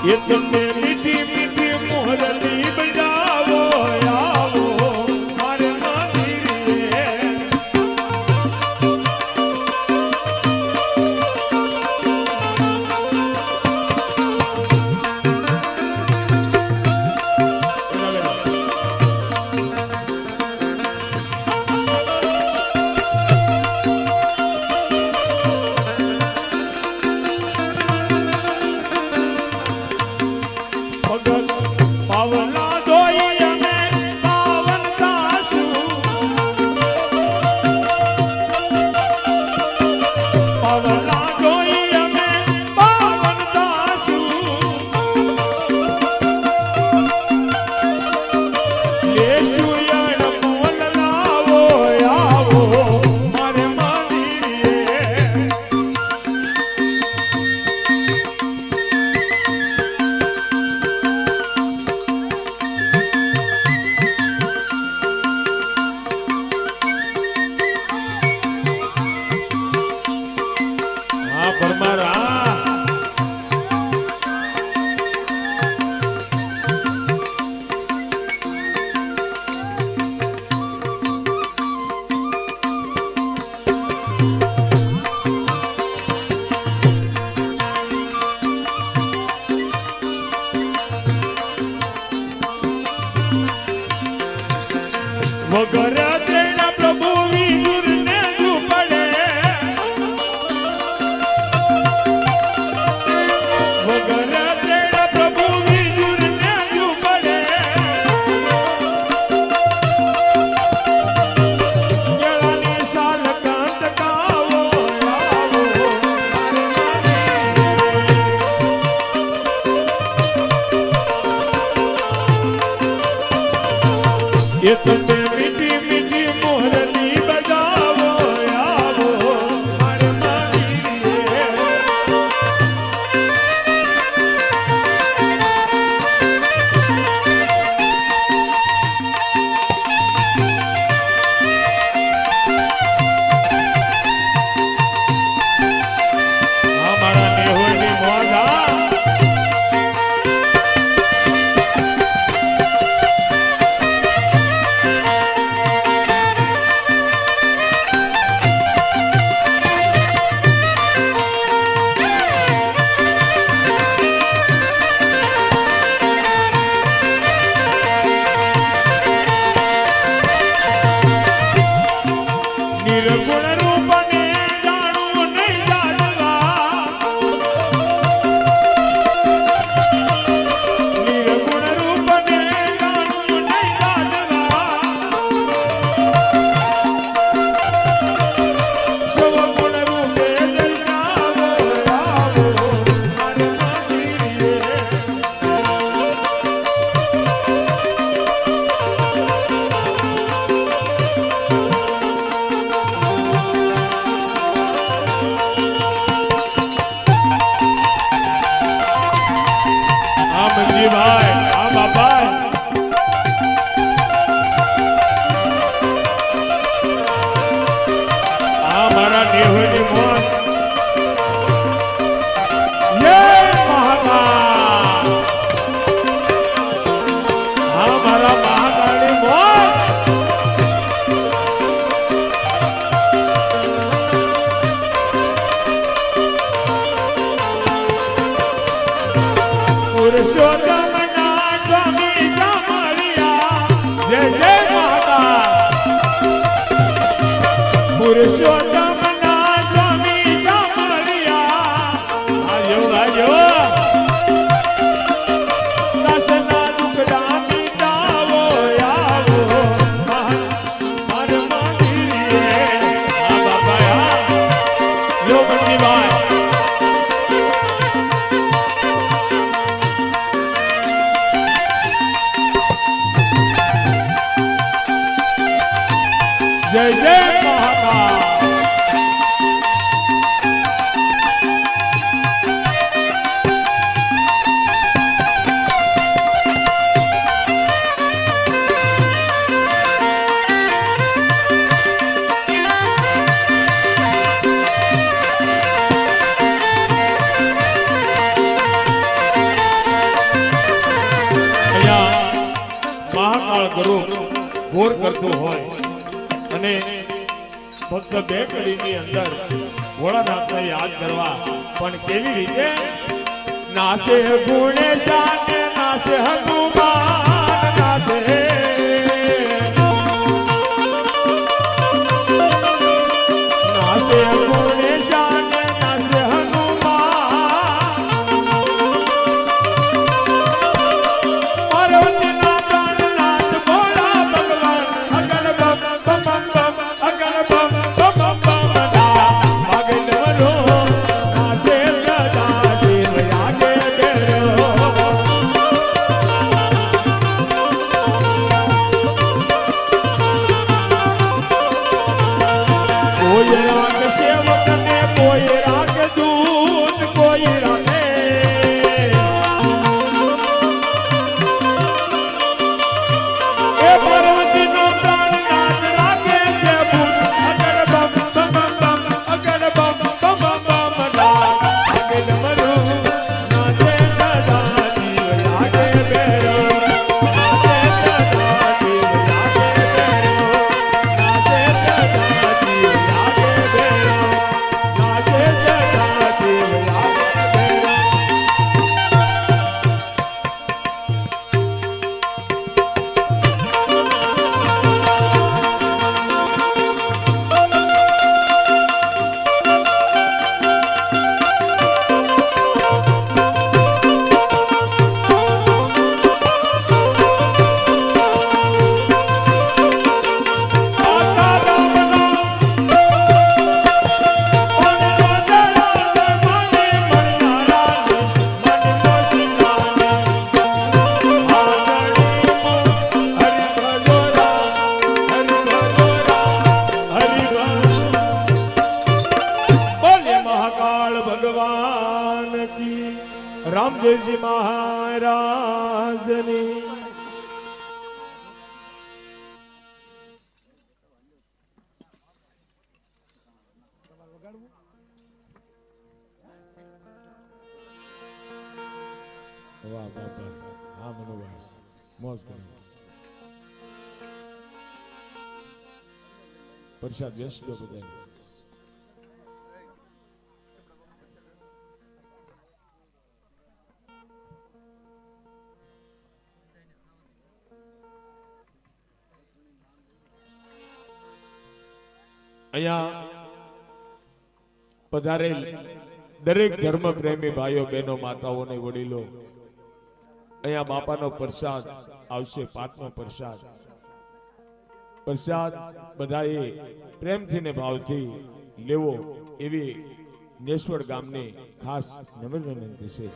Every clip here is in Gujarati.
ये तुमने मीठी मीठी मोरली बजावो आवो मारे मंदिरे पावला दोई में पावन दासू पावला दोई में पावन दासू लेसु यान मोल लावो आवो मारे मंदिरे परमारा वगर तेरा प्रभु वीर ने पड़े वगर तेरा प्रभु वीर ने पड़े जलानी साल कांत कावो आवो ये तुमने मीठी मीठी मोरली बजावो आवो मारे मंदिरे हमारा नेहोनी मोगा निर्गुण रूप ने जानू नहीं जानवा निर्गुण रूप ने जानू नहीं जानवा सब गुण रूपे जल जावो आवो मारे मंदिरे मंजी भाई बाबा मारा नेहोनी मोहन ये महाकाल मारा महाकाली मोहन पुरुषोत्तम ना स्वामी जामलिया जय जय महाकाल पुरुषोत्तम ना स्वामी जामलिया आजो आजो दसना दुख दानी दावो आवो मारे मंदिरे बाबा लो मंजी भाई जय जय महाकाल ઓર કરતું હોય અને ફક્ત બે કડીની અંદર ભોળાનાથને યાદ કરવા, પણ કેવી રીતે? નાસે ગુણેશાન નાસે હનુમાન નાસે, નાસે ગુણેશાન નાસે હનુમાન, પાર્વતીના પ્રાણનાથ ભોળા ભગવાન, અગલ બમ બમ બમ અગલ બમ બમ બમ ના મગનવનો નાસે સદા દેવ યાગે બેરો, કોઈ રાગ સેવક ને કોઈ રાગ દૂત, કોઈ રાગે એ પાર્વતીનો પ્રાણનાથ રાગે છે ભૂત, અગલ બમ બમ બમ અગલ બમ બમ બમ ના અગલ મરુ નાચે સદા જીવ યાગે બેરો, નાચે સદા જીવ યાગે બેરો, નાચે સદા જીવ યાગે બેરો, નાચે સદા જીવ યાગે બેરો. ભગવાન કી, રામદેવજી મહારાજની. વાહ બાપા, હા મનોભાઈ મોજ કરો. પ્રસાદ વ્યસ્ત બધા અહીંયા પધારેલ દરેક ધર્મ પ્રેમી ભાઈઓ બહેનો માતાઓ ને વડીલો, અહીંયા બાપાનો પ્રસાદ આવશે, પાઠનો પ્રસાદ. પ્રસાદ બધાએ પ્રેમથી ને ભાવથી લેવો એવી નેસવડ ગામની ખાસ નમ્ર વિનંતી છે.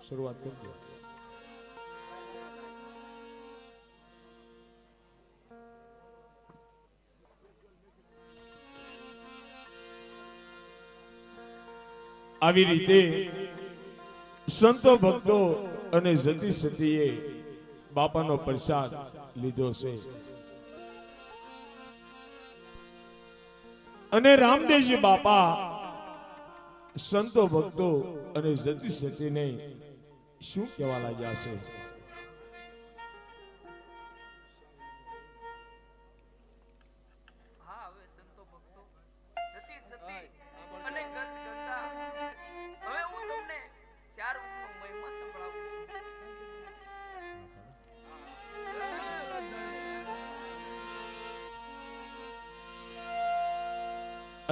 શરૂઆત કરજો. આવી રીતે સંતો ભક્તો અને જતી સતીએ બાપાનો પ્રસાદ લીધો છે અને રામદેવજી બાપા સંતો ભક્તો અને જતી સતીને શું કહેવા લાગ્યા છે?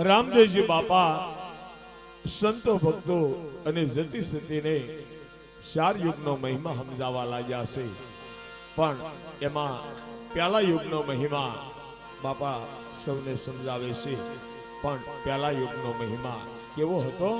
રામદેવજી બાપા સંતો ભક્તો અને જતી સતીને 4 યુગનો મહિમા સમજાવવા લાગ્યા છે, પણ એમાં પહેલા યુગનો મહિમા બાપા સૌને સમજાવે છે. પણ પહેલા યુગનો મહિમા કેવો હતો?